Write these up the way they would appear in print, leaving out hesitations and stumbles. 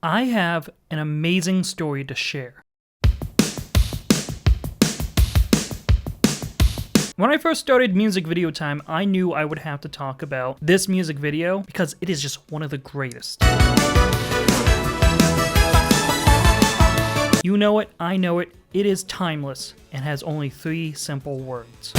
I have an amazing story to share. When I first started Music Video Time, I knew I would have to talk about this music video because it is just one of the greatest. You know it, I know it, it is timeless and has only 3 simple words.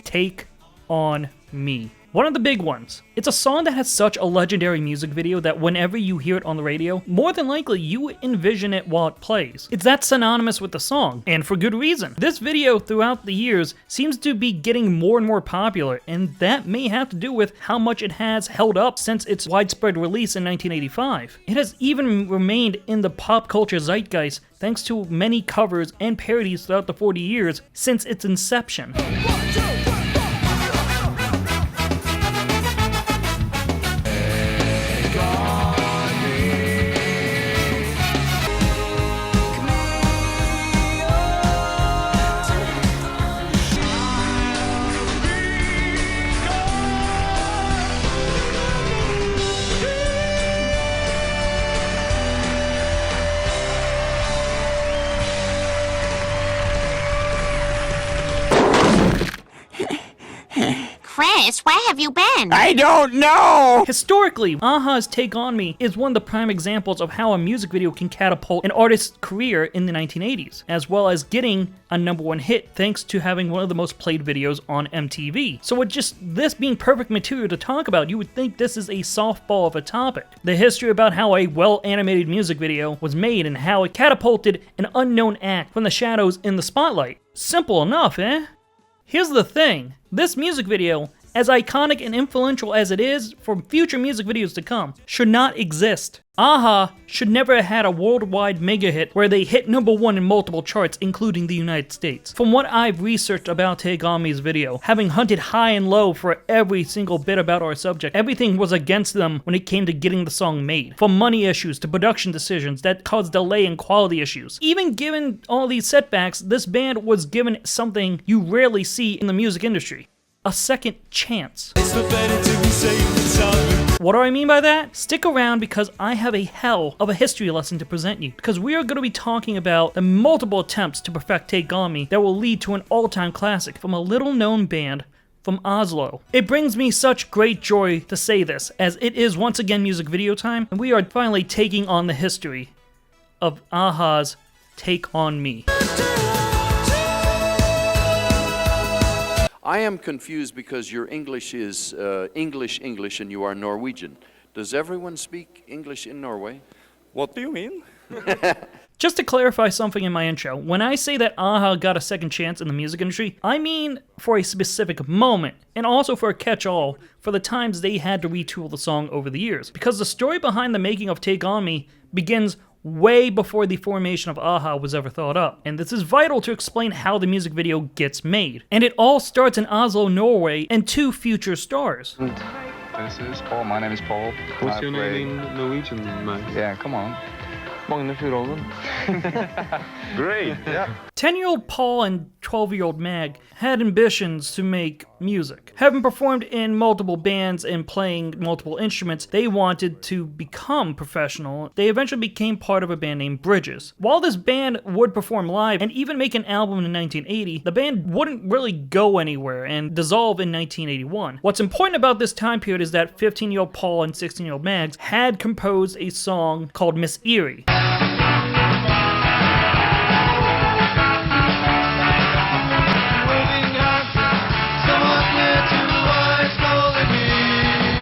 Take on me. One of the big ones. It's a song that has such a legendary music video that whenever you hear it on the radio, more than likely you envision it while it plays. It's that synonymous with the song, and for good reason. This video throughout the years seems to be getting more and more popular, and that may have to do with how much it has held up since its widespread release in 1985. It has even remained in the pop culture zeitgeist thanks to many covers and parodies throughout the 40 years since its inception. Chris, where have you been? I don't know! Historically, a-ha's Take On Me is one of the prime examples of how a music video can catapult an artist's career in the 1980s, as well as getting a #1 hit thanks to having one of the most played videos on MTV. So with just this being perfect material to talk about, you would think this is a softball of a topic. The history about how a well-animated music video was made and how it catapulted an unknown act from the shadows in the spotlight. Simple enough, eh? Here's the thing, this music video, as iconic and influential as it is for future music videos to come, should not exist. a-ha should never have had a worldwide mega hit where they hit #1 in multiple charts, including the United States. From what I've researched about Take On Me's video, having hunted high and low for every single bit about our subject, everything was against them when it came to getting the song made. From money issues to production decisions that caused delay and quality issues. Even given all these setbacks, this band was given something you rarely see in the music industry. A second chance. What do I mean by that? Stick around because I have a hell of a history lesson to present you, because we are going to be talking about the multiple attempts to perfect Take On Me that will lead to an all-time classic from a little-known band from Oslo. It brings me such great joy to say this, as it is once again music video time, and we are finally taking on the history of a-ha's Take On Me. I am confused because your English is English and you are Norwegian. Does everyone speak English in Norway? What do you mean? Just to clarify something in my intro, when I say that a-ha got a second chance in the music industry, I mean for a specific moment, and also for a catch-all for the times they had to retool the song over the years. Because the story behind the making of Take On Me begins way before the formation of a-ha was ever thought up, and this is vital to explain how the music video gets made. And it all starts in Oslo, Norway, and 2 future stars. This is Paul. My name is Paul. What's your name in Norwegian, Max? Yeah, come on. Magne Furholmen. Great, yeah. 10-year-old Paul and 12-year-old Mag had ambitions to make music. Having performed in multiple bands and playing multiple instruments, they wanted to become professional. They eventually became part of a band named Bridges. While this band would perform live and even make an album in 1980, the band wouldn't really go anywhere and dissolve in 1981. What's important about this time period is that 15-year-old Paul and 16-year-old Mags had composed a song called Miss Erie.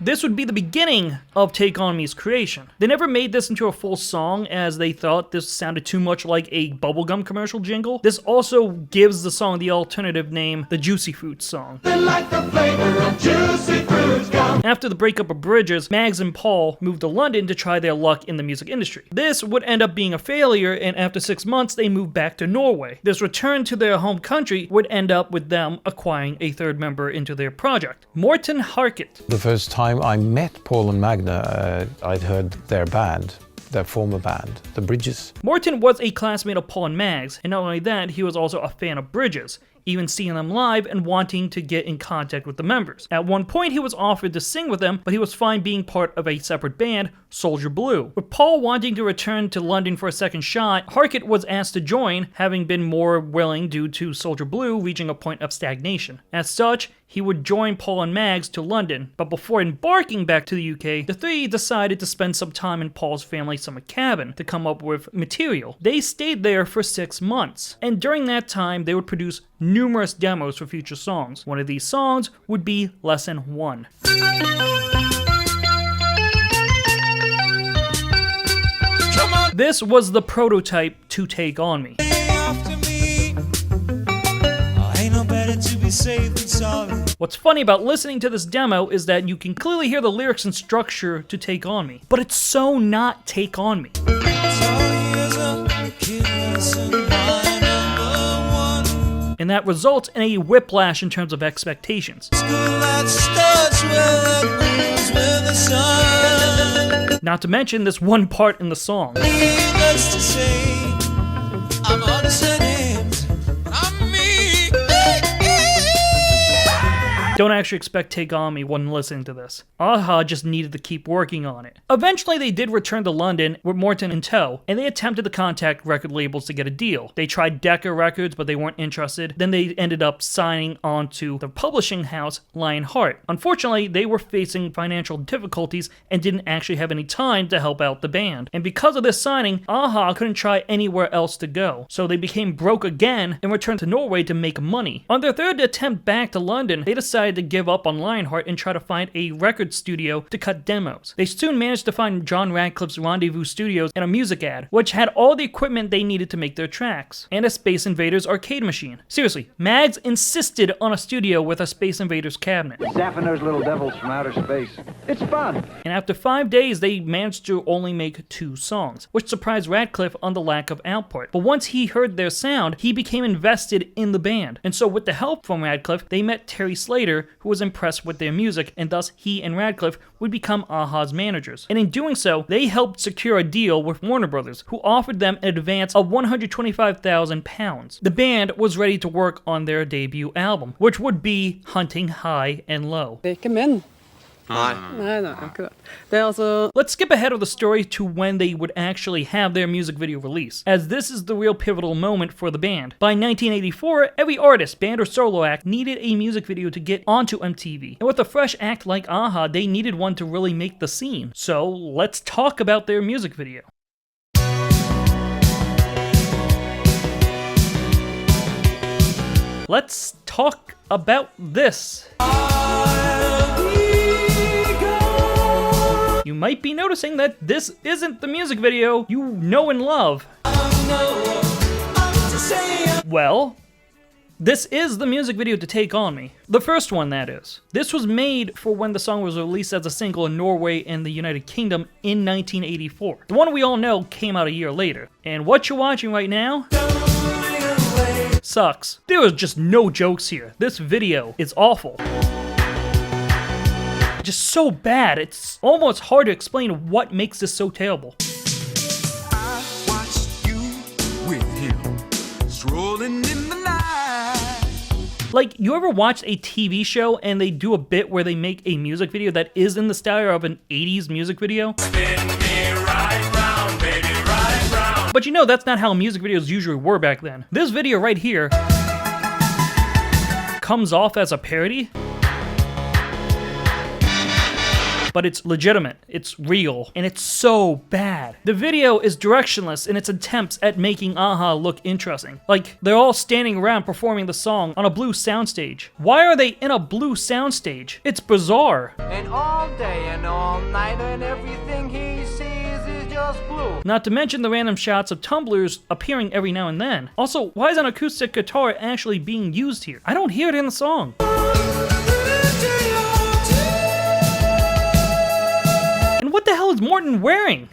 This would be the beginning of Take On Me's creation. They never made this into a full song as they thought this sounded too much like a bubblegum commercial jingle. This also gives the song the alternative name, the Juicy Fruits song. Like the flavor of juicy fruits gum. After the breakup of Bridges, Mags and Paul moved to London to try their luck in the music industry. This would end up being a failure, and after 6 months they moved back to Norway. This return to their home country would end up with them acquiring a 3rd member into their project, Morten Harket. The first time I met Paul and Magna, I'd heard their band, their former band, the Bridges. Morten was a classmate of Paul and Mags, and not only that, he was also a fan of Bridges. even seeing them live and wanting to get in contact with the members. At one point, he was offered to sing with them, but he was fine being part of a separate band, Soldier Blue. With Paul wanting to return to London for a second shot, Harkett was asked to join, having been more willing due to Soldier Blue reaching a point of stagnation. As such, he would join Paul and Mags to London, but before embarking back to the UK, the three decided to spend some time in Paul's family summer cabin to come up with material. They stayed there for 6 months, and during that time, they would produce numerous demos for future songs. One of these songs would be Lesson 1. This was the prototype to Take On Me. What's funny about listening to this demo is that you can clearly hear the lyrics and structure to Take On Me, but it's so not Take On Me. And that results in a whiplash in terms of expectations. Not to mention this one part in the song. Don't actually expect Take On Me when listening to this. Aha just needed to keep working on it. Eventually they did return to London with Morton in tow, and they attempted to contact record labels to get a deal. They tried Decca Records, but they weren't interested. Then they ended up signing on to the publishing house Lionheart. Unfortunately, they were facing financial difficulties and didn't actually have any time to help out the band. And because of this signing, Aha couldn't try anywhere else to go. So they became broke again and returned to Norway to make money. On their third attempt back to London, they decided to give up on Lionheart and try to find a record studio to cut demos. They soon managed to find John Radcliffe's Rendezvous Studios and a music ad, which had all the equipment they needed to make their tracks, and a Space Invaders arcade machine. Seriously, Mags insisted on a studio with a Space Invaders cabinet. Zapping those little devils from outer space. It's fun! And after 5 days, they managed to only make 2 songs, which surprised Radcliffe on the lack of output. But once he heard their sound, he became invested in the band. And so with the help from Radcliffe, they met Terry Slater, who was impressed with their music, and thus he and Radcliffe would become Aha's managers. And in doing so, they helped secure a deal with Warner Brothers, who offered them an advance of £125,000. The band was ready to work on their debut album, which would be Hunting High and Low. Let's skip ahead of the story to when they would actually have their music video release, as this is the real pivotal moment for the band. By 1984, every artist, band or solo act needed a music video to get onto MTV. And with a fresh act like Aha, they needed one to really make the scene. So let's talk about their music video. Let's talk about this. You might be noticing that this isn't the music video you know and love. Well, this is the music video to Take On Me. The first one, that is. This was made for when the song was released as a single in Norway and the United Kingdom in 1984. The one we all know came out a year later. And what you're watching right now sucks. There was just no jokes here. This video is awful. Just so bad, it's almost hard to explain what makes this so terrible. I watched you with him, strolling in the night. Like, you ever watch a TV show and they do a bit where they make a music video that is in the style of an 80s music video? Spin me right round, baby, right round. But you know that's not how music videos usually were back then. This video right here comes off as a parody, but it's legitimate, it's real, and it's so bad. The video is directionless in its attempts at making Aha look interesting. Like, they're all standing around performing the song on a blue soundstage. Why are they in a blue soundstage? It's bizarre. And all day and all night and everything he sees is just blue. Not to mention the random shots of tumblers appearing every now and then. Also, why is an acoustic guitar actually being used here? I don't hear it in the song. What the hell is Morton wearing?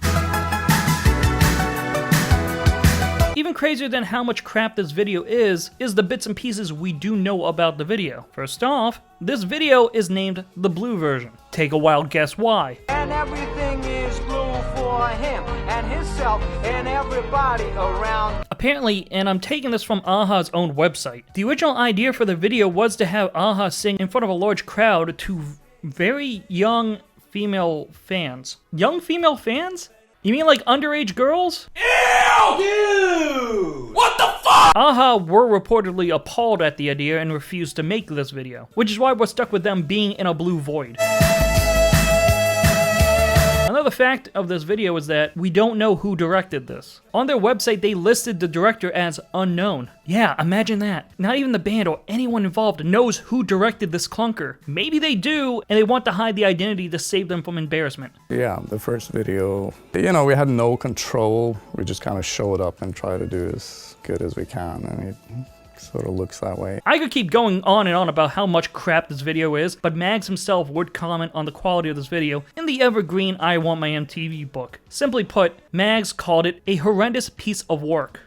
Even crazier than how much crap this video is the bits and pieces we do know about the video. First off, this video is named the blue version. Take a wild guess why. And everything is blue for for him and himself and everybody around. Apparently, and I'm taking this from Aha's own website, the original idea for the video was to have Aha sing in front of a large crowd to very young female fans. Young female fans? You mean like underage girls? Ew! Dude! What the fuck? Aha were reportedly appalled at the idea and refused to make this video, which is why we're stuck with them being in a blue void. Another fact of this video is that we don't know who directed this. On their website, they listed the director as unknown. Yeah, imagine that. Not even the band or anyone involved knows who directed this clunker. Maybe they do, and they want to hide the identity to save them from embarrassment. Yeah, the first video, you know, we had no control. We just kind of showed up and tried to do as good as we can, and it sort of looks that way. I could keep going on and on about how much crap this video is, but Mags himself would comment on the quality of this video in the evergreen I Want My MTV book. Simply put, Mags called it a horrendous piece of work.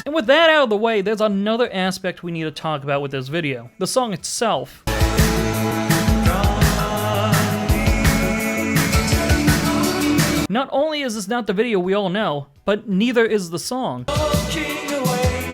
And with that out of the way, there's another aspect we need to talk about with this video. The song itself. Not only is this not the video we all know, but neither is the song.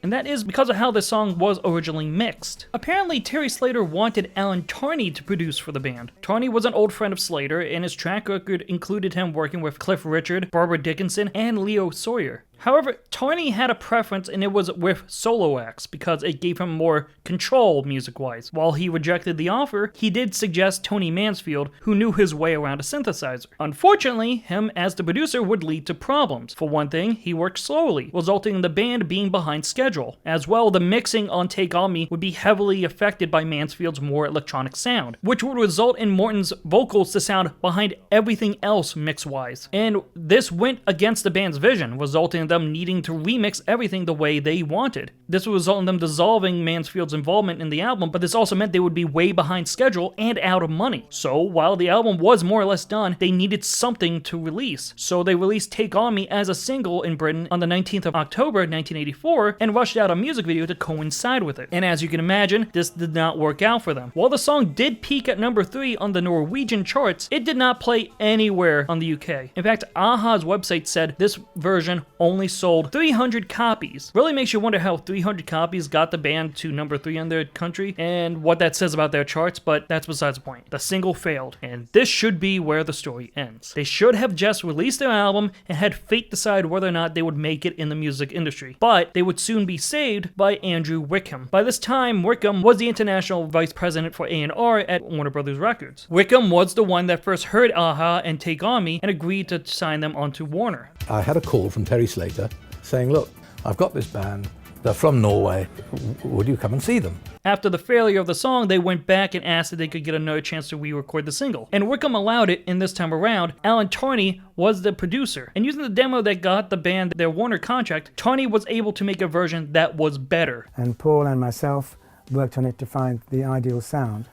And that is because of how this song was originally mixed. Apparently, Terry Slater wanted Alan Tarney to produce for the band. Tarney was an old friend of Slater, and his track record included him working with Cliff Richard, Barbara Dickinson, and Leo Sawyer. However, Tarney had a preference, and it was with solo acts because it gave him more control music-wise. While he rejected the offer, he did suggest Tony Mansfield, who knew his way around a synthesizer. Unfortunately, him as the producer would lead to problems. For one thing, he worked slowly, resulting in the band being behind schedule. As well, the mixing on Take On Me would be heavily affected by Mansfield's more electronic sound, which would result in Morton's vocals to sound behind everything else mix-wise. And this went against the band's vision, resulting in them needing to remix everything the way they wanted. This would result in them dissolving Mansfield's involvement in the album, but this also meant they would be way behind schedule and out of money. So while the album was more or less done, they needed something to release. So they released Take On Me as a single in Britain on the 19th of October 1984 and rushed out a music video to coincide with it. And as you can imagine, this did not work out for them. While the song did peak at number 3 on the Norwegian charts, it did not play anywhere on the UK. In fact, Aha's website said this version only sold 300 copies. Really makes you wonder how 300 copies got the band to number 3 in their country and what that says about their charts, but that's besides the point. The single failed, and this should be where the story ends. They should have just released their album and had fate decide whether or not they would make it in the music industry, but they would soon be saved by Andrew Wickham. By this time, Wickham was the international vice president for A&R at Warner Brothers Records. Wickham was the one that first heard Aha and Take On Me and agreed to sign them onto Warner. I had a call from Terry Slater saying, look, I've got this band, they're from Norway, would you come and see them? After the failure of the song, they went back and asked if they could get another chance to re-record the single. And Wickham allowed it, and this time around, Alan Tarney was the producer. And using the demo that got the band their Warner contract, Tarney was able to make a version that was better. And Paul and myself worked on it to find the ideal sound,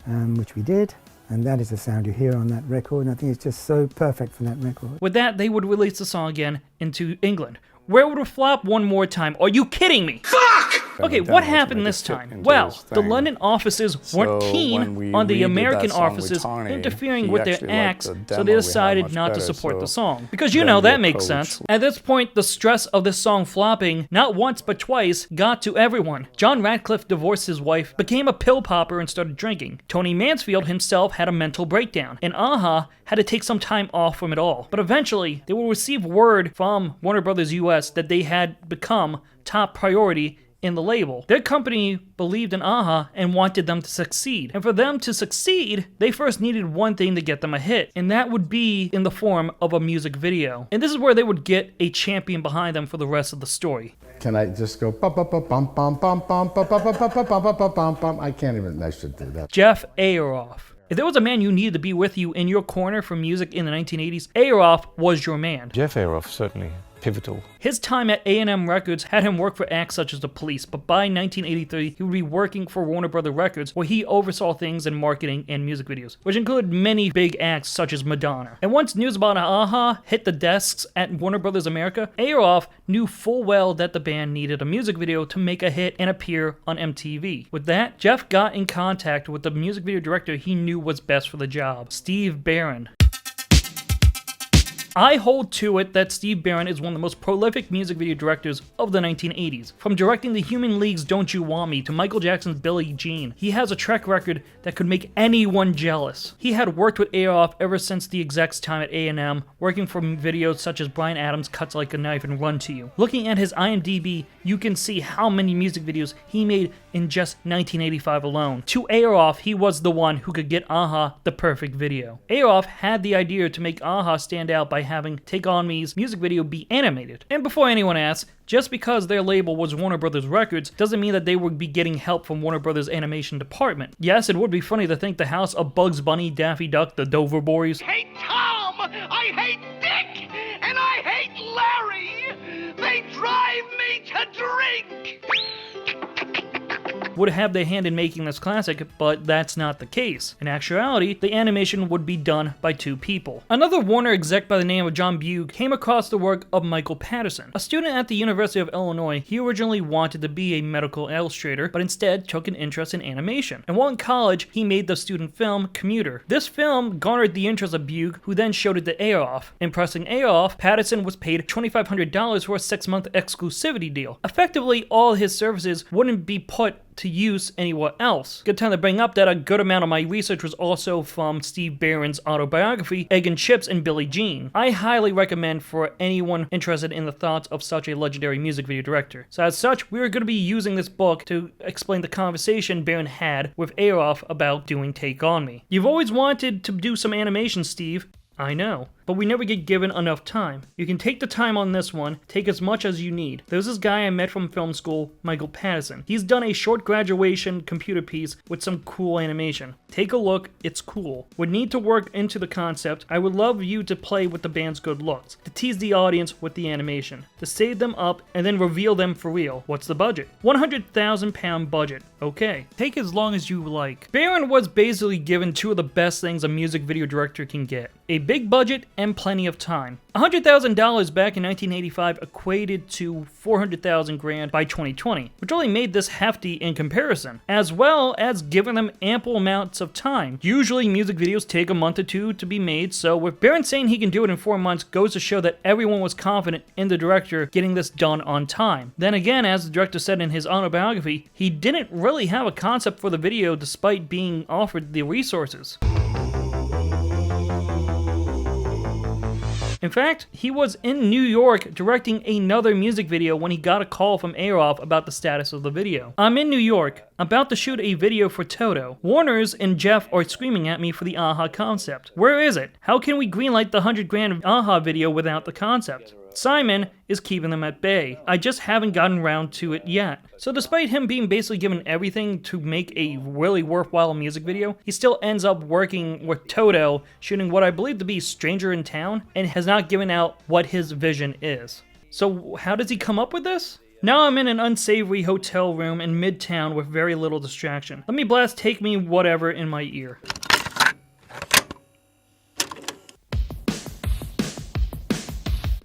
which we did. And that is the sound you hear on that record, and I think it's just so perfect for that record. With that, they would release the song again into England, where it would flop one more time. Are you kidding me? Fuck! Okay, what happened this time? Well, the London offices weren't keen on the American offices interfering with their acts, so they decided not to support the song. Because you know, that makes sense. At this point, the stress of this song flopping, not once but twice, got to everyone. John Radcliffe divorced his wife, became a pill popper, and started drinking. Tony Mansfield himself had a mental breakdown, and Aha had to take some time off from it all. But eventually, they will receive word from Warner Brothers US that they had become top priority in the label. Their company believed in Aha and wanted them to succeed. And for them to succeed, they first needed one thing to get them a hit, and that would be in the form of a music video. And this is where they would get a champion behind them for the rest of the story. Can I just go bum bum bum bum bum bum bum bum bum bum bum bum bum bum bum? I can't even. I should do that. Jeff Ayeroff. If there was a man you needed to be with you in your corner for music in the 1980s, Ayeroff was your man. Jeff Ayeroff certainly pivotal. His time at A&M Records had him work for acts such as The Police, but by 1983, he would be working for Warner Brothers Records, where he oversaw things in marketing and music videos, which included many big acts such as Madonna. And once news about a-ha hit the desks at Warner Brothers America, Aroff knew full well that the band needed a music video to make a hit and appear on MTV. With that, Jeff got in contact with the music video director he knew was best for the job, Steve Barron. I hold to it that Steve Barron is one of the most prolific music video directors of the 1980s. From directing the Human League's Don't You Want Me to Michael Jackson's Billie Jean, he has a track record that could make anyone jealous. He had worked with Aroff ever since the exec's time at A&M, working for videos such as Bryan Adams' Cuts Like a Knife and Run to You. Looking at his IMDb, you can see how many music videos he made in just 1985 alone. To Aroff, he was the one who could get a-ha the perfect video. Aroff had the idea to make a-ha stand out by having Take On Me's music video be animated. And before anyone asks, just because their label was Warner Brothers Records doesn't mean that they would be getting help from Warner Brothers animation department. Yes, it would be funny to think the house of Bugs Bunny, Daffy Duck, the Dover Boys, I hate Tom! I hate Dick! And I hate Larry! They drive me to drink! would have their hand in making this classic, but that's not the case. In actuality, the animation would be done by two people. Another Warner exec by the name of John Bugh came across the work of Michael Patterson. A student at the University of Illinois, he originally wanted to be a medical illustrator, but instead took an interest in animation. And while in college, he made the student film Commuter. This film garnered the interest of Bugh, who then showed it to Aroff. Impressing Aroff, Patterson was paid $2,500 for a 6-month exclusivity deal. Effectively, all his services wouldn't be put to use anywhere else. Good time to bring up that a good amount of my research was also from Steve Barron's autobiography, Egg and Chips and Billie Jean. I highly recommend for anyone interested in the thoughts of such a legendary music video director. So as such, we are going to be using this book to explain the conversation Barron had with Aroff about doing Take On Me. You've always wanted to do some animation, Steve. I know, but we never get given enough time. You can take the time on this one, take as much as you need. There's this guy I met from film school, Michael Patterson. He's done a short graduation computer piece with some cool animation. Take a look, it's cool. Would need to work into the concept. I would love you to play with the band's good looks, to tease the audience with the animation, to save them up and then reveal them for real. What's the budget? £100,000 budget. Okay. Take as long as you like. Barron was basically given two of the best things a music video director can get. A big budget and plenty of time. $100,000 back in 1985 equated to $400,000 by 2020, which only made this hefty in comparison, as well as giving them ample amounts of time. Usually music videos take a month or two to be made, so with Barron saying he can do it in 4 months goes to show that everyone was confident in the director getting this done on time. Then again, as the director said in his autobiography, he didn't really have a concept for the video despite being offered the resources. In fact, he was in New York directing another music video when he got a call from Aroff about the status of the video. I'm in New York, about to shoot a video for Toto. Warner's and Jeff are screaming at me for the a-ha concept. Where is it? How can we greenlight the $100,000 a-ha video without the concept? Simon is keeping them at bay. I just haven't gotten around to it yet. So despite him being basically given everything to make a really worthwhile music video, he still ends up working with Toto, shooting what I believe to be Stranger in Town, and has not given out what his vision is. So how does he come up with this? Now I'm in an unsavory hotel room in Midtown with very little distraction. Let me blast Take Me Whatever in my ear.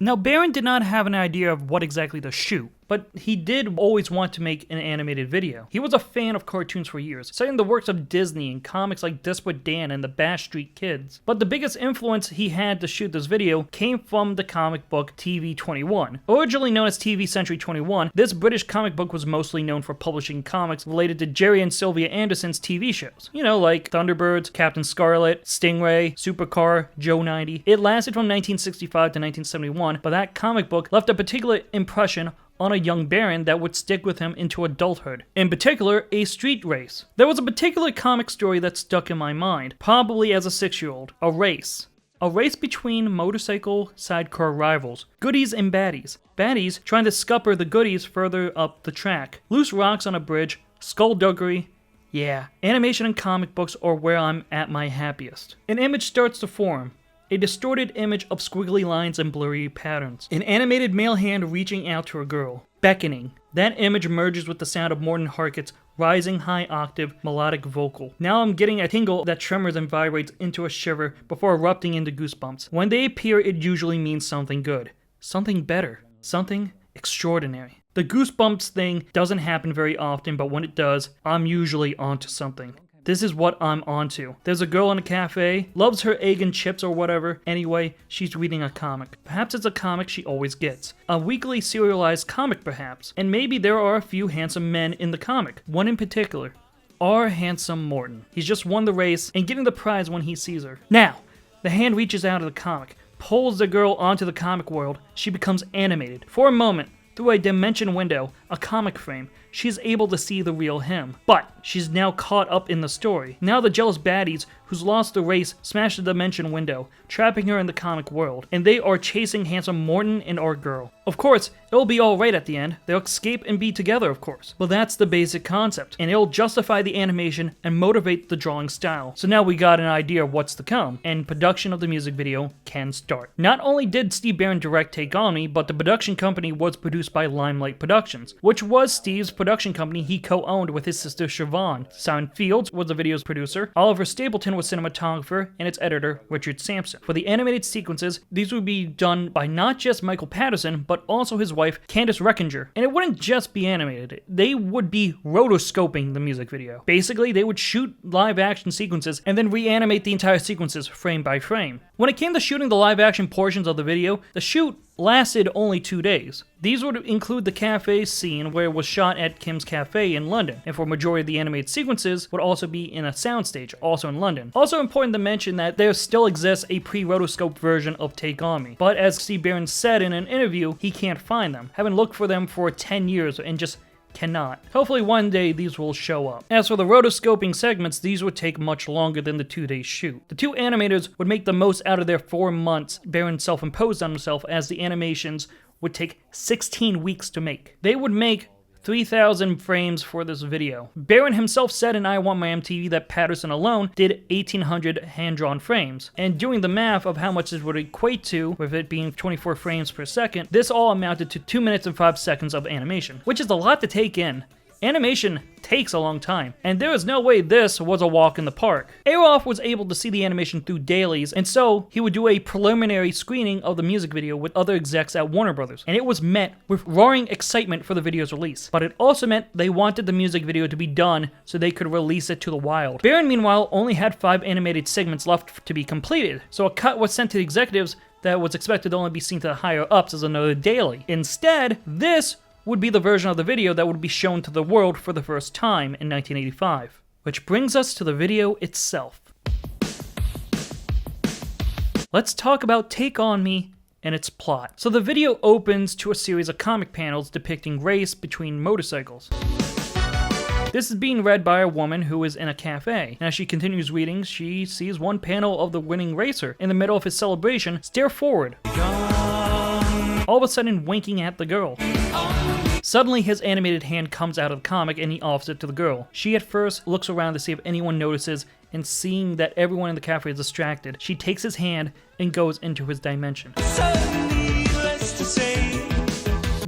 Now, Barron did not have an idea of what exactly to shoot, but he did always want to make an animated video. He was a fan of cartoons for years, citing the works of Disney and comics like Desperate Dan and the Bash Street Kids. But the biggest influence he had to shoot this video came from the comic book TV 21. Originally known as TV Century 21, this British comic book was mostly known for publishing comics related to Jerry and Sylvia Anderson's TV shows. You know, like Thunderbirds, Captain Scarlet, Stingray, Supercar, Joe 90. It lasted from 1965 to 1971, but that comic book left a particular impression on a young Barron that would stick with him into adulthood. In particular, a street race. There was a particular comic story that stuck in my mind, probably as a 6-year-old. A race. A race between motorcycle sidecar rivals, goodies and baddies. Baddies trying to scupper the goodies further up the track. Loose rocks on a bridge, skullduggery. Yeah, animation and comic books are where I'm at my happiest. An image starts to form. a distorted image of squiggly lines and blurry patterns. An animated male hand reaching out to a girl, beckoning. That image merges with the sound of Morten Harket's rising high-octave melodic vocal. Now I'm getting a tingle that tremors and vibrates into a shiver before erupting into goosebumps. When they appear, it usually means something good, something better, something extraordinary. The goosebumps thing doesn't happen very often, but when it does, I'm usually onto something. This is what I'm onto. There's a girl in a cafe, loves her egg and chips or whatever. Anyway, she's reading a comic. Perhaps it's a comic she always gets. A weekly serialized comic perhaps. And maybe there are a few handsome men in the comic. One in particular. Our handsome Morten. He's just won the race and getting the prize when he sees her. Now, the hand reaches out of the comic, pulls the girl onto the comic world. She becomes animated. For a moment, through a dimension window, a comic frame, she's able to see the real him. But she's now caught up in the story. Now the jealous baddies who's lost the race smash the dimension window, trapping her in the comic world, and they are chasing handsome Morten and our girl. Of course, it'll be alright at the end. They'll escape and be together, of course. But that's the basic concept, and it'll justify the animation and motivate the drawing style. So now we got an idea of what's to come, and production of the music video can start. Not only did Steve Barron direct Take On Me, but the production company was produced by Limelight Productions, which was Steve's production company he co-owned with his sister Siobhan. Simon Fields was the video's producer, Oliver Stapleton was cinematographer, and its editor, Richard Sampson. For the animated sequences, these would be done by not just Michael Patterson, but also his wife, Candice Reckinger. And it wouldn't just be animated, they would be rotoscoping the music video. Basically, they would shoot live action sequences and then reanimate the entire sequences frame by frame. When it came to shooting the live action portions of the video, the shoot lasted only 2 days. These would include the cafe scene where it was shot at Kim's Cafe in London, and for a majority of the animated sequences would also be in a soundstage, also in London. Also important to mention that there still exists a pre-rotoscoped version of Take On Me, but as Steve Barron said in an interview, he can't find them, having looked for them for 10 years and just cannot. Hopefully one day these will show up. As for the rotoscoping segments, these would take much longer than the 2-day shoot. The two animators would make the most out of their 4 months Barron self-imposed on himself, as the animations would take 16 weeks to make. They would make 3,000 frames for this video. Barron himself said in I Want My MTV that Patterson alone did 1,800 hand-drawn frames. And doing the math of how much this would equate to, with it being 24 frames per second, this all amounted to 2 minutes and 5 seconds of animation, which is a lot to take in. Animation takes a long time, and there is no way this was a walk in the park. Aroff was able to see the animation through dailies, and so he would do a preliminary screening of the music video with other execs at Warner Brothers, and it was met with roaring excitement for the video's release. But it also meant they wanted the music video to be done so they could release it to the wild. Barron, meanwhile, only had 5 animated segments left to be completed, so a cut was sent to the executives that was expected to only be seen to the higher ups as another daily. Instead, this would be the version of the video that would be shown to the world for the first time in 1985. Which brings us to the video itself. Let's talk about Take On Me and its plot. So the video opens to a series of comic panels depicting race between motorcycles. This is being read by a woman who is in a cafe. And as she continues reading, she sees one panel of the winning racer in the middle of his celebration stare forward, all of a sudden winking at the girl. Suddenly, his animated hand comes out of the comic and he offers it to the girl. She at first looks around to see if anyone notices, and seeing that everyone in the cafe is distracted, she takes his hand and goes into his dimension.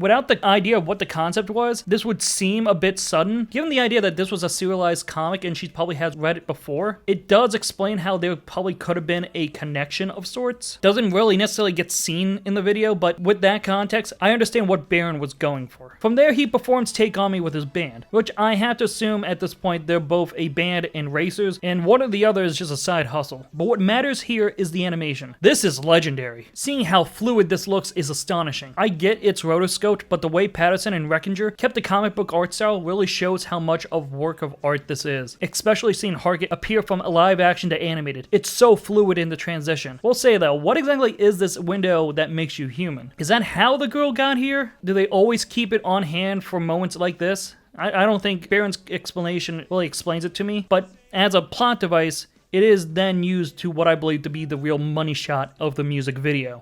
Without the idea of what the concept was, this would seem a bit sudden. Given the idea that this was a serialized comic and she probably has read it before, it does explain how there probably could have been a connection of sorts. Doesn't really necessarily get seen in the video, but with that context, I understand what Barron was going for. From there, he performs Take On Me with his band, which I have to assume at this point they're both a band and racers, and one or the other is just a side hustle. But what matters here is the animation. This is legendary. Seeing how fluid this looks is astonishing. I get it's rotoscoped, but the way Patterson and Reckinger kept the comic book art style really shows how much of work of art this is. Especially seeing Harket appear from live action to animated. It's so fluid in the transition. We'll say though, what exactly is this window that makes you human? Is that how the girl got here? Do they always keep it on hand for moments like this? I don't think Barron's explanation really explains it to me, but as a plot device, it is then used to what I believe to be the real money shot of the music video.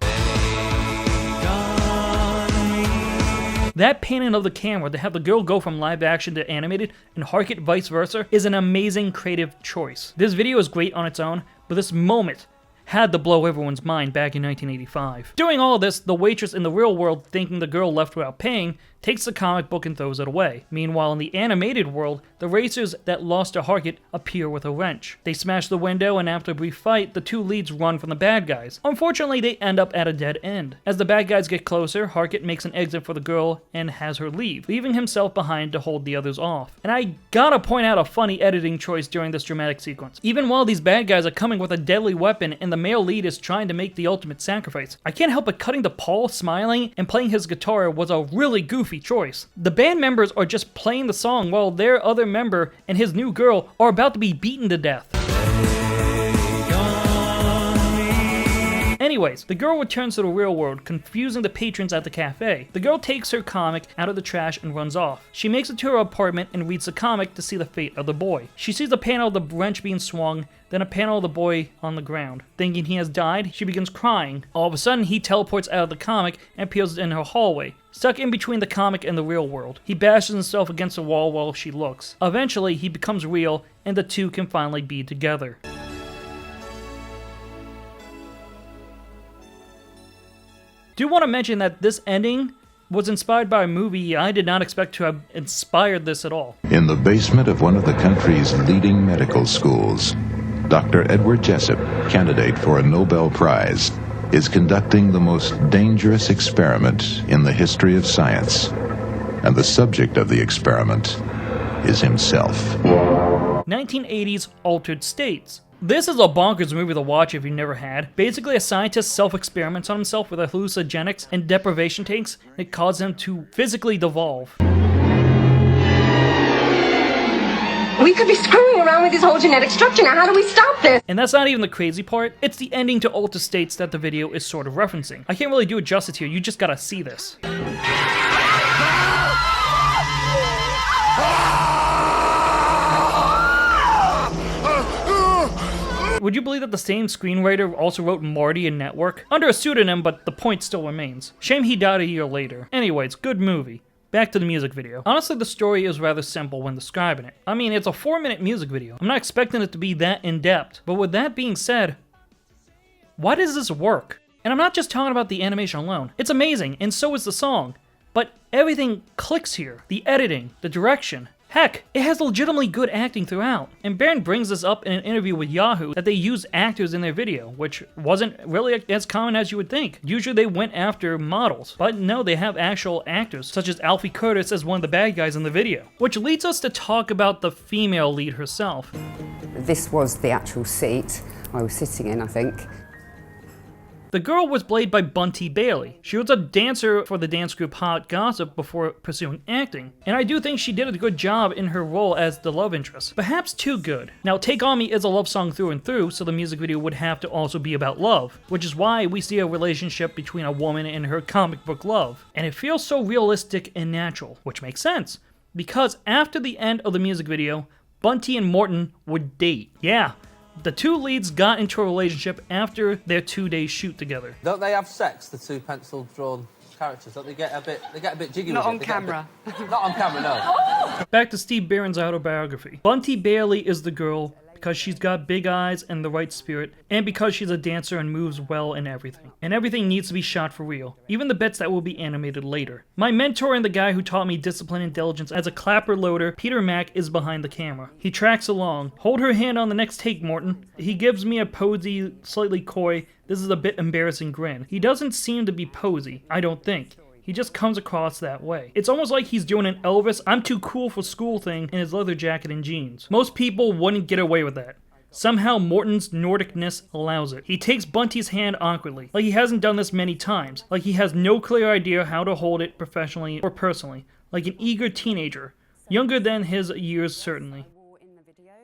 That panning of the camera to have the girl go from live action to animated and Harket vice versa is an amazing creative choice. This video is great on its own, but this moment had to blow everyone's mind back in 1985. Doing all this, the waitress in the real world, thinking the girl left without paying, takes the comic book and throws it away. Meanwhile, in the animated world, the racers that lost to Harkett appear with a wrench. They smash the window, and after a brief fight, the two leads run from the bad guys. Unfortunately, they end up at a dead end. As the bad guys get closer, Harkett makes an exit for the girl and has her leave, leaving himself behind to hold the others off. And I gotta point out a funny editing choice during this dramatic sequence. Even while these bad guys are coming with a deadly weapon and the male lead is trying to make the ultimate sacrifice, I can't help but cutting to Paul smiling and playing his guitar was a really goofy choice. The band members are just playing the song while their other member and his new girl are about to be beaten to death. Anyways, the girl returns to the real world, confusing the patrons at the cafe. The girl takes her comic out of the trash and runs off. She makes it to her apartment and reads the comic to see the fate of the boy. She sees a panel of the wrench being swung, then a panel of the boy on the ground. Thinking he has died, she begins crying. All of a sudden, he teleports out of the comic and appears in her hallway, stuck in between the comic and the real world. He bashes himself against the wall while she looks. Eventually, he becomes real, and the two can finally be together. Do want to mention that this ending was inspired by a movie I did not expect to have inspired this at all. In the basement of one of the country's leading medical schools, Dr. Edward Jessup, candidate for a Nobel Prize, is conducting the most dangerous experiment in the history of science. And the subject of the experiment is himself. 1980s Altered States. This is a bonkers movie to watch if you never had. Basically, a scientist self-experiments on himself with hallucinogenics and deprivation tanks that cause him to physically devolve. We could be screwing around with his whole genetic structure now. How do we stop this? And that's not even the crazy part. It's the ending to Altered States that the video is sort of referencing. I can't really do it justice here. You just gotta see this. Would you believe that the same screenwriter also wrote Marty and Network? Under a pseudonym, but the point still remains. Shame he died a year later. Anyways, good movie. Back to the music video. Honestly, the story is rather simple when describing it. I mean, it's a 4-minute music video. I'm not expecting it to be that in-depth. But with that being said, why does this work? And I'm not just talking about the animation alone. It's amazing, and so is the song. But everything clicks here. The editing, the direction. Heck, it has legitimately good acting throughout. And Baron brings this up in an interview with Yahoo that they use actors in their video, which wasn't really as common as you would think. Usually they went after models, but no, they have actual actors, such as Alfie Curtis as one of the bad guys in the video. Which leads us to talk about the female lead herself. This was the actual seat I was sitting in, I think. The girl was played by Bunty Bailey. She was a dancer for the dance group Hot Gossip before pursuing acting, and I do think she did a good job in her role as the love interest. Perhaps too good. Now, Take On Me is a love song through and through, so the music video would have to also be about love, which is why we see a relationship between a woman and her comic book love. And it feels so realistic and natural, which makes sense, because after the end of the music video, Bunty and Morton would date. Yeah. The two leads got into a relationship after their 2-day shoot together. Don't they have sex, the two pencil-drawn characters? Don't they get a bit jiggy Not with on it? camera. Not on camera, no. Back to Steve Barron's autobiography. Bunty Bailey is the girl because she's got big eyes and the right spirit, and because she's a dancer and moves well in everything. And everything needs to be shot for real, even the bits that will be animated later. My mentor and the guy who taught me discipline and diligence as a clapper loader, Peter Mack, is behind the camera. He tracks along. Hold her hand on the next take, Morton. He gives me a posy, slightly coy, this is a bit embarrassing grin. He doesn't seem to be posy, I don't think. He just comes across that way. It's almost like he's doing an Elvis, I'm too cool for school thing in his leather jacket and jeans. Most people wouldn't get away with that. Somehow Morton's Nordicness allows it. He takes Bunty's hand awkwardly, like he hasn't done this many times, like he has no clear idea how to hold it professionally or personally, like an eager teenager, younger than his years certainly.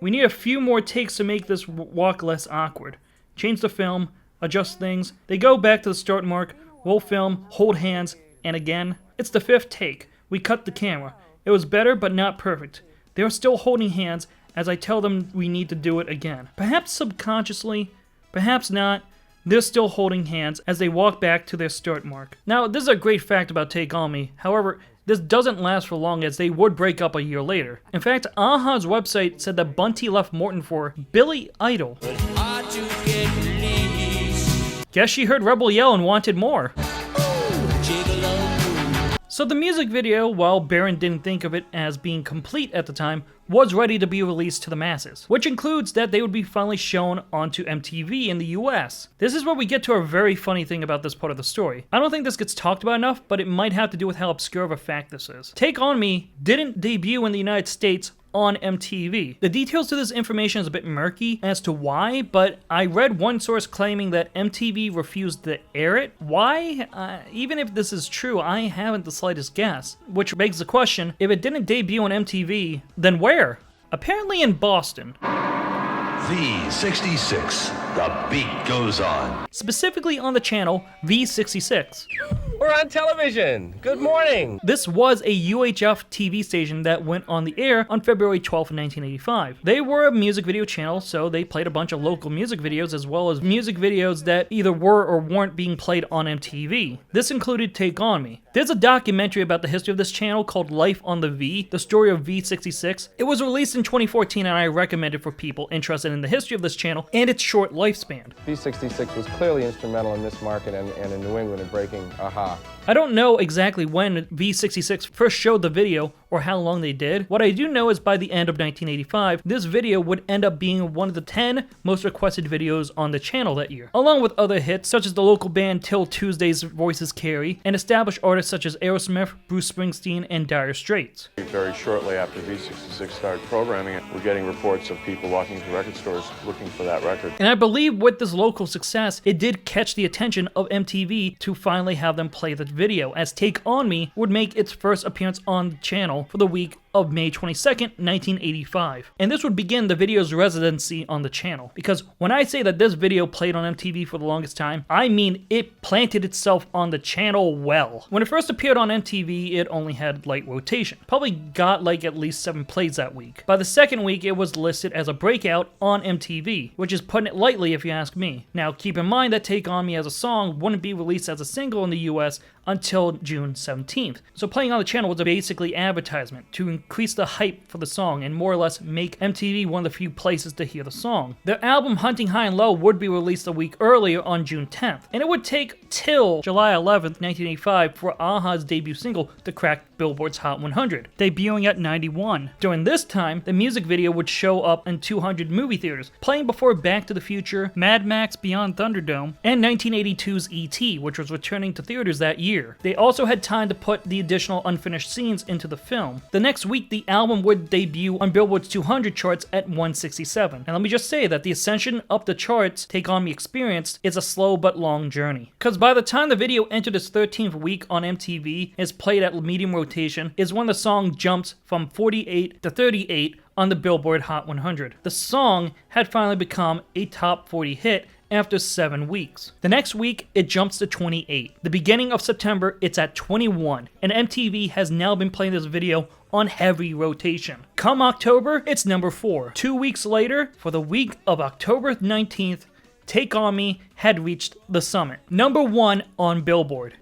We need a few more takes to make this walk less awkward. Change the film, adjust things, they go back to the start mark, roll film, hold hands, and again, it's the 5th take. We cut the camera. It was better, but not perfect. They are still holding hands as I tell them we need to do it again. Perhaps subconsciously, perhaps not, they're still holding hands as they walk back to their start mark. Now, this is a great fact about Take On Me. However, this doesn't last for long as they would break up a year later. In fact, a-ha's website said that Bunty left Morton for Billy Idol. Hard to get relief. Guess she heard Rebel yell and wanted more. So the music video, while Barron didn't think of it as being complete at the time, was ready to be released to the masses, which includes that they would be finally shown onto MTV in the US. This is where we get to a very funny thing about this part of the story. I don't think this gets talked about enough, but it might have to do with how obscure of a fact this is. Take On Me didn't debut in the United States on MTV. The details to this information is a bit murky as to why, but I read one source claiming that MTV refused to air it. Why? Even if this is true, I haven't the slightest guess. Which begs the question, if it didn't debut on MTV, then where? Apparently in Boston. V66, the beat goes on. Specifically on the channel V66. We're on television. Good morning. This was a UHF TV station that went on the air on February 12, 1985. They were a music video channel, so they played a bunch of local music videos as well as music videos that either were or weren't being played on MTV. This included Take On Me. There's a documentary about the history of this channel called Life on the V, the story of V66. It was released in 2014 and I recommend it for people interested in the history of this channel and its short lifespan. V66 was clearly instrumental in this market and in New England in breaking AHA. I don't know exactly when V66 first showed the video or how long they did. What I do know is by the end of 1985, this video would end up being one of the 10 most requested videos on the channel that year, along with other hits such as the local band Till Tuesday's Voices Carry and established artists such as Aerosmith, Bruce Springsteen, and Dire Straits. Very shortly after V66 started programming it, we're getting reports of people walking to record stores looking for that record. And I believe with this local success, it did catch the attention of MTV to finally have them play the video, as Take On Me would make its first appearance on the channel for the week of May 22nd, 1985. And this would begin the video's residency on the channel. Because when I say that this video played on MTV for the longest time, I mean it planted itself on the channel well. When it first appeared on MTV, it only had light rotation. Probably got like at least 7 plays that week. By the second week, it was listed as a breakout on MTV, which is putting it lightly if you ask me. Now keep in mind that Take On Me as a song wouldn't be released as a single in the US until June 17th. So playing on the channel was basically advertisement to increase the hype for the song and more or less make MTV one of the few places to hear the song. Their album Hunting High and Low would be released a week earlier on June 10th, and it would take till July 11th, 1985 for AHA's debut single to crack Billboard's Hot 100, debuting at 91. During this time, the music video would show up in 200 movie theaters, playing before Back to the Future, Mad Max Beyond Thunderdome, and 1982's E.T., which was returning to theaters that year. They also had time to put the additional unfinished scenes into the film. The next week, the album would debut on Billboard's 200 charts at 167. And let me just say that the ascension up the charts Take On Me experienced is a slow but long journey. Because by the time the video entered its 13th week on MTV, is played at medium rotation, is when the song jumps from 48 to 38 on the Billboard Hot 100. The song had finally become a top 40 hit after 7 weeks. The next week, it jumps to 28. The beginning of September, it's at 21, and MTV has now been playing this video on heavy rotation. Come October, it's number 4. 2 weeks later, for the week of October 19th, Take On Me had reached the summit. Number 1 on Billboard.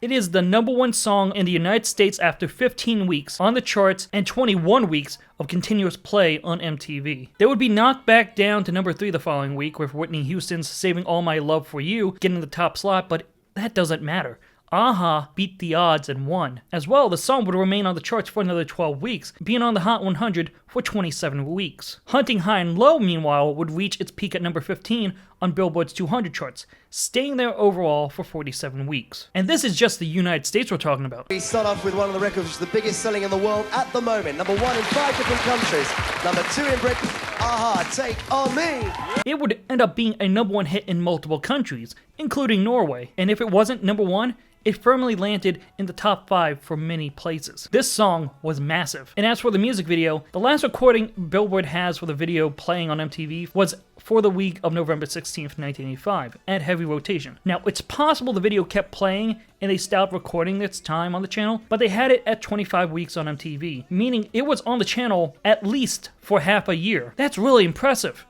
It is the number 1 song in the United States after 15 weeks on the charts and 21 weeks of continuous play on MTV. They would be knocked back down to number 3 the following week with Whitney Houston's Saving All My Love For You getting the top slot, but that doesn't matter. AHA beat the odds and won. As well, the song would remain on the charts for another 12 weeks, being on the Hot 100 for 27 weeks. Hunting High and Low, meanwhile, would reach its peak at number 15 on Billboard's 200 charts, staying there overall for 47 weeks. And this is just the United States we're talking about. We start off with one of the records which is the biggest selling in the world at the moment. Number 1 in 5 different countries. Number 2 in Britain. AHA, Take On Me. It would end up being a number 1 hit in multiple countries, including Norway. And if it wasn't number 1, it firmly landed in the top 5 for many places. This song was massive. And as for the music video, the last recording Billboard has for the video playing on MTV was for the week of November 16th, 1985, at heavy rotation. Now, it's possible the video kept playing and they stopped recording its time on the channel, but they had it at 25 weeks on MTV, meaning it was on the channel at least for half a year. That's really impressive.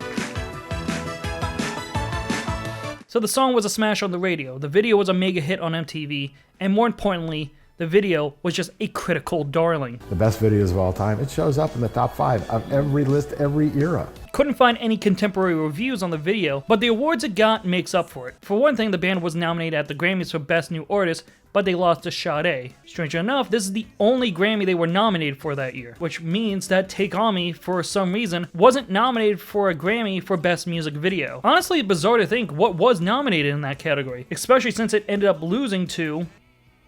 So the song was a smash on the radio, the video was a mega hit on MTV, and more importantly, the video was just a critical darling. The best videos of all time. It shows up in the top 5 of every list, every era. Couldn't find any contemporary reviews on the video, but the awards it got makes up for it. For one thing, the band was nominated at the Grammys for Best New Artist, but they lost to Sade. Strangely enough, this is the only Grammy they were nominated for that year, which means that Take On Me, for some reason, wasn't nominated for a Grammy for Best Music Video. Honestly, bizarre to think what was nominated in that category, especially since it ended up losing to,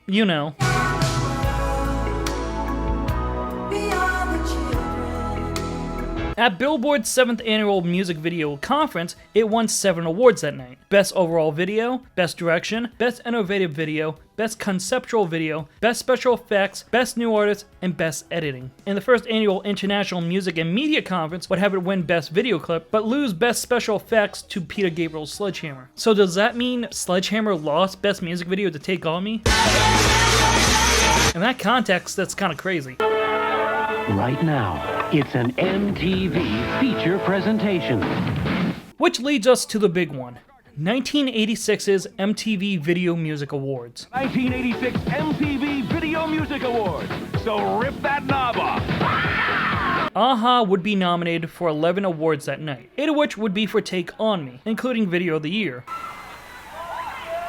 you know. At Billboard's 7th Annual Music Video Conference, it won 7 awards that night. Best Overall Video, Best Direction, Best Innovative Video, Best Conceptual Video, Best Special Effects, Best New Artist, and Best Editing. And the first annual International Music and Media Conference would have it win Best Video Clip, but lose Best Special Effects to Peter Gabriel's Sledgehammer. So does that mean Sledgehammer lost Best Music Video to Take On Me? In that context, that's kind of crazy. Right now, it's an MTV feature presentation. Which leads us to the big one. 1986's MTV Video Music Awards. 1986 MTV Video Music Awards. So rip that knob off. a-ha would be nominated for 11 awards that night, 8 of which would be for Take On Me, including Video of the Year.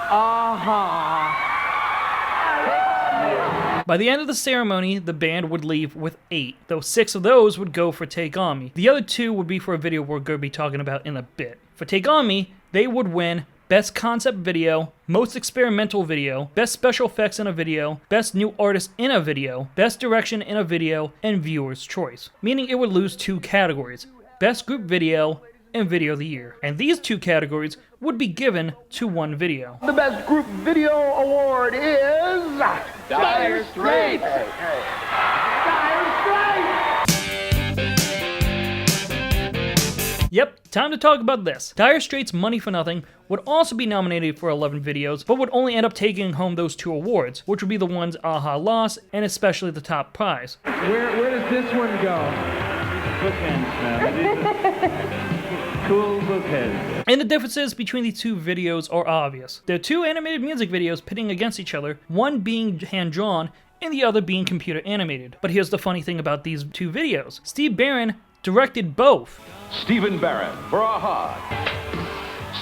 a-ha. By the end of the ceremony, the band would leave with 8, though 6 of those would go for Take On Me. The other 2 would be for a video we're going to be talking about in a bit. For Take On Me, they would win Best Concept Video, Most Experimental Video, Best Special Effects in a Video, Best New Artist in a Video, Best Direction in a Video, and Viewer's Choice, meaning it would lose 2 categories, Best Group Video and Video of the Year. And these 2 categories would be given to one video. The Best Group Video Award is Dire Straits. Yep, time to talk about this. Dire Straits' Money for Nothing would also be nominated for 11 videos, but would only end up taking home those 2 awards, which would be the ones a-ha lost, and especially the top prize. Where does this one go? Bookends, man. Cool bookends. And the differences between the 2 videos are obvious. They're 2 animated music videos pitting against each other, one being hand-drawn, and the other being computer animated. But here's the funny thing about these 2 videos. Steve Barron directed both. Stephen Barron for a-ha.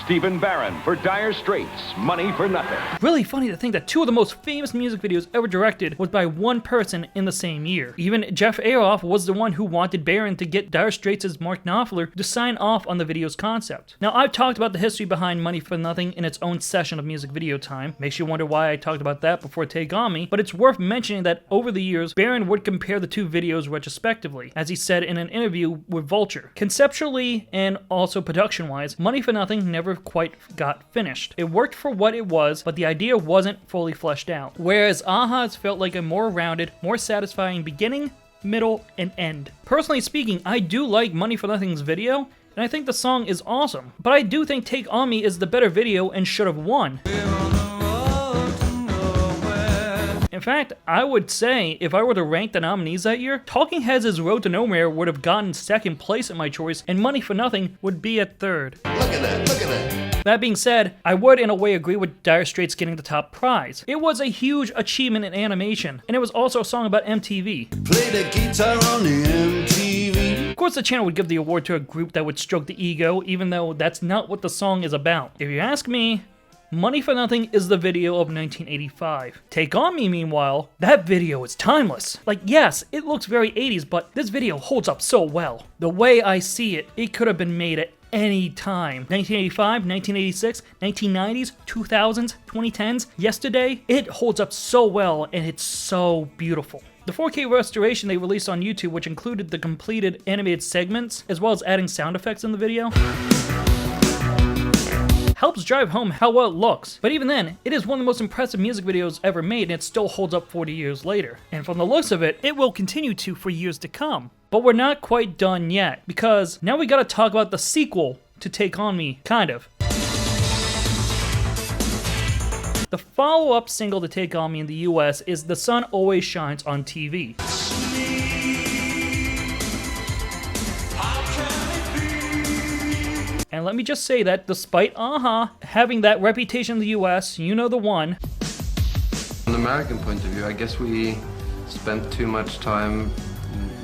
Stephen Barron for Dire Straits, Money for Nothing. Really funny to think that 2 of the most famous music videos ever directed was by one person in the same year. Even Jeff Aroff was the one who wanted Barron to get Dire Straits' Mark Knopfler to sign off on the video's concept. Now, I've talked about the history behind Money for Nothing in its own session of Music Video Time. Makes you wonder why I talked about that before Take On Me, but it's worth mentioning that over the years, Barron would compare the 2 videos retrospectively, as he said in an interview with Vulture. Conceptually and also production-wise, Money for Nothing never quite got finished. It worked for what it was, but the idea wasn't fully fleshed out. Whereas a-ha's felt like a more rounded, more satisfying beginning, middle, and end. Personally speaking, I do like Money for Nothing's video, and I think the song is awesome. But I do think Take On Me is the better video and should have won. In fact, I would say, if I were to rank the nominees that year, Talking Heads' Road to Nowhere would have gotten 2nd place in my choice, and Money for Nothing would be at 3rd. Look at that, look at that. That being said, I would in a way agree with Dire Straits getting the top prize. It was a huge achievement in animation, and it was also a song about MTV. Play the guitar on the MTV. Of course, the channel would give the award to a group that would stroke the ego, even though that's not what the song is about. If you ask me, Money for Nothing is the video of 1985. Take On Me, meanwhile, that video is timeless. Like, yes, it looks very 80s, but this video holds up so well. The way I see it, it could have been made at any time. 1985, 1986, 1990s, 2000s, 2010s, yesterday, it holds up so well and it's so beautiful. The 4K restoration they released on YouTube, which included the completed animated segments, as well as adding sound effects in the video, helps drive home how well it looks. But even then, it is one of the most impressive music videos ever made, and it still holds up 40 years later. And from the looks of it, it will continue to for years to come. But we're not quite done yet, because now we gotta talk about the sequel to Take On Me, kind of. The follow-up single to Take On Me in the US is The Sun Always Shines on TV. And let me just say that despite a-ha having that reputation in the US, you know the one. From an American point of view, I guess we spent too much time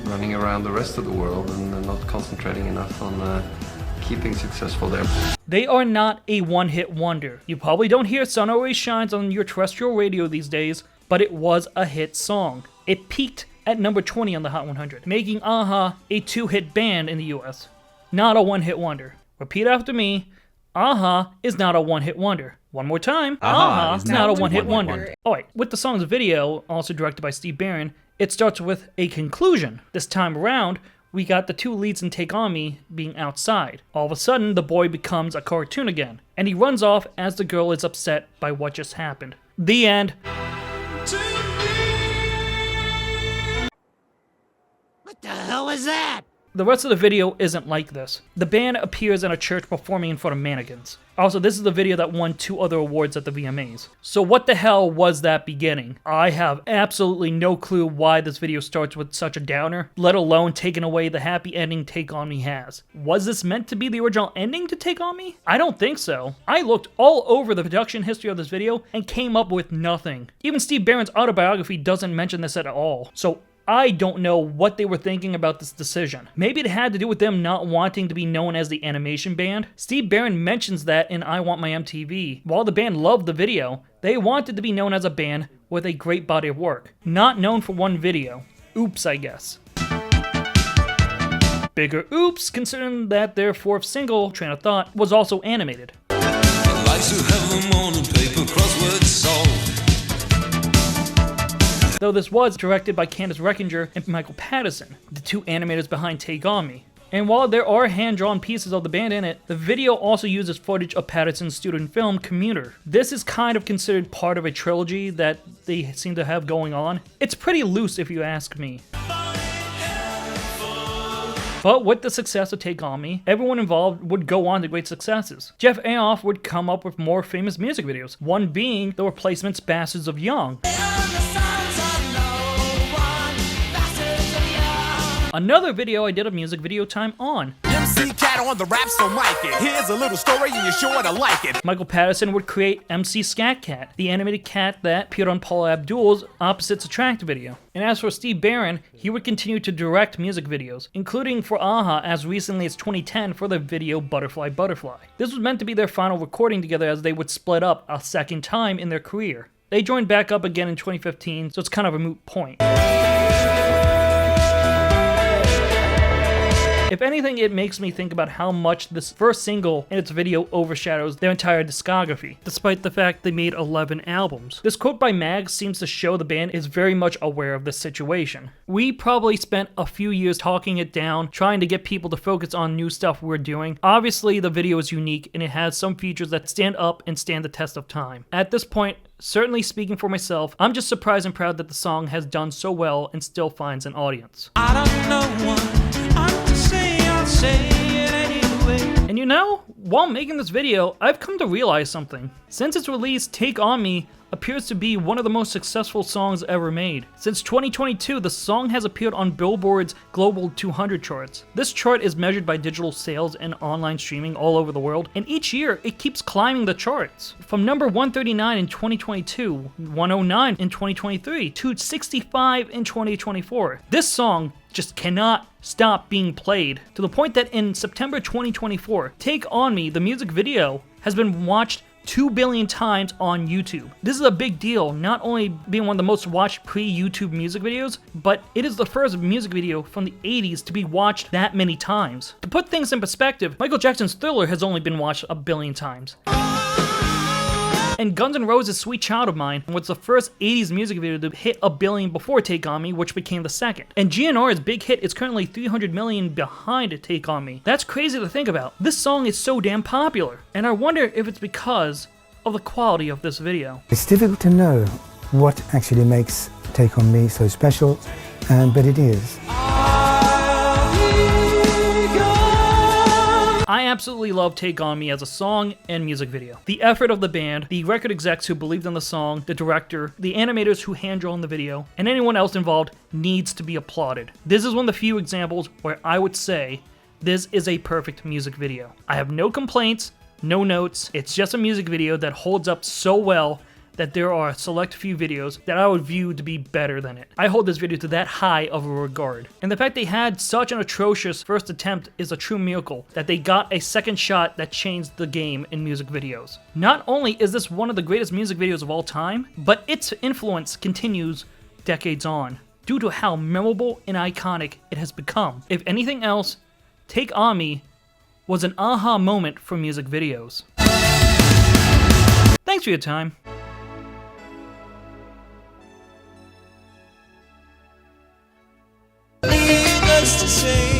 running around the rest of the world and not concentrating enough on keeping successful there. They are not a one-hit wonder. You probably don't hear Sun Always Shines on your terrestrial radio these days, but it was a hit song. It peaked at number 20 on the Hot 100, making a 2-hit band in the US. Not a one-hit wonder. Repeat after me, is not a one-hit wonder. One more time, is not a one-hit wonder. Alright, with the song's video, also directed by Steve Barron, it starts with a conclusion. This time around, we got the two leads in Take On Me being outside. All of a sudden, the boy becomes a cartoon again, and he runs off as the girl is upset by what just happened. The end. What the hell is that? The rest of the video isn't like this. The band appears in a church performing in front of mannequins. Also, this is the video that won 2 other awards at the VMAs. So what the hell was that beginning? I have absolutely no clue why this video starts with such a downer, let alone taking away the happy ending Take On Me has. Was this meant to be the original ending to Take On Me? I don't think so. I looked all over the production history of this video and came up with nothing. Even Steve Barron's autobiography doesn't mention this at all. So I don't know what they were thinking about this decision. Maybe it had to do with them not wanting to be known as the animation band. Steve Barron mentions that in I Want My MTV. While the band loved the video, they wanted to be known as a band with a great body of work. Not known for one video. Oops, I guess. Bigger oops, considering that their 4th single, Train of Thought, was also animated. Though this was directed by Candice Reckinger and Michael Patterson, the 2 animators behind Take On Me. And while there are hand-drawn pieces of the band in it, the video also uses footage of Patterson's student film, Commuter. This is kind of considered part of a trilogy that they seem to have going on. It's pretty loose if you ask me. But with the success of Take On Me, everyone involved would go on to great successes. Jeff Aoff would come up with more famous music videos, one being The Replacement's Bastards of Young. Another video I did a music video time on. MC Cat on the rap, so mic it. Here's a little story and you're sure to like it. Michael Patterson would create MC Scat Cat, the animated cat that appeared on Paula Abdul's Opposites Attract video. And as for Steve Barron, he would continue to direct music videos, including for as recently as 2010 for the video Butterfly Butterfly. This was meant to be their final recording together as they would split up a second time in their career. They joined back up again in 2015, so it's kind of a moot point. If anything, it makes me think about how much this first single and its video overshadows their entire discography, despite the fact they made 11 albums. This quote by Mags seems to show the band is very much aware of this situation. We probably spent a few years talking it down, trying to get people to focus on new stuff we're doing. Obviously, the video is unique and it has some features that stand up and stand the test of time. At this point, certainly speaking for myself, I'm just surprised and proud that the song has done so well and still finds an audience. I don't know what I'll say it anyway. And you know, while making this video, I've come to realize something. Since its release, Take On Me appears to be one of the most successful songs ever made. Since 2022, the song has appeared on Billboard's Global 200 charts. This chart is measured by digital sales and online streaming all over the world, and each year it keeps climbing the charts. From number 139 in 2022, 109 in 2023, to 65 in 2024. This song just cannot stop being played, to the point that in September 2024, Take On Me, the music video, has been watched 2 billion times on YouTube. This is a big deal, not only being one of the most watched pre-YouTube music videos, but it is the first music video from the 80s to be watched that many times. To put things in perspective, Michael Jackson's Thriller has only been watched 1 billion times. And Guns N' Roses' Sweet Child of Mine was the first 80s music video to hit 1 billion before Take On Me, which became the second. And GNR's big hit is currently 300 million behind Take On Me. That's crazy to think about. This song is so damn popular, and I wonder if it's because of the quality of this video. It's difficult to know what actually makes Take On Me so special, but it is. I absolutely love Take On Me as a song and music video. The effort of the band, the record execs who believed in the song, the director, the animators who hand-drawn the video, and anyone else involved needs to be applauded. This is one of the few examples where I would say this is a perfect music video. I have no complaints, no notes. It's just a music video that holds up so well that there are a select few videos that I would view to be better than it. I hold this video to that high of a regard. And the fact they had such an atrocious first attempt is a true miracle, that they got a second shot that changed the game in music videos. Not only is this one of the greatest music videos of all time, but its influence continues decades on, due to how memorable and iconic it has become. If anything else, Take On Me was an aha moment for music videos. Thanks for your time. Needless to say,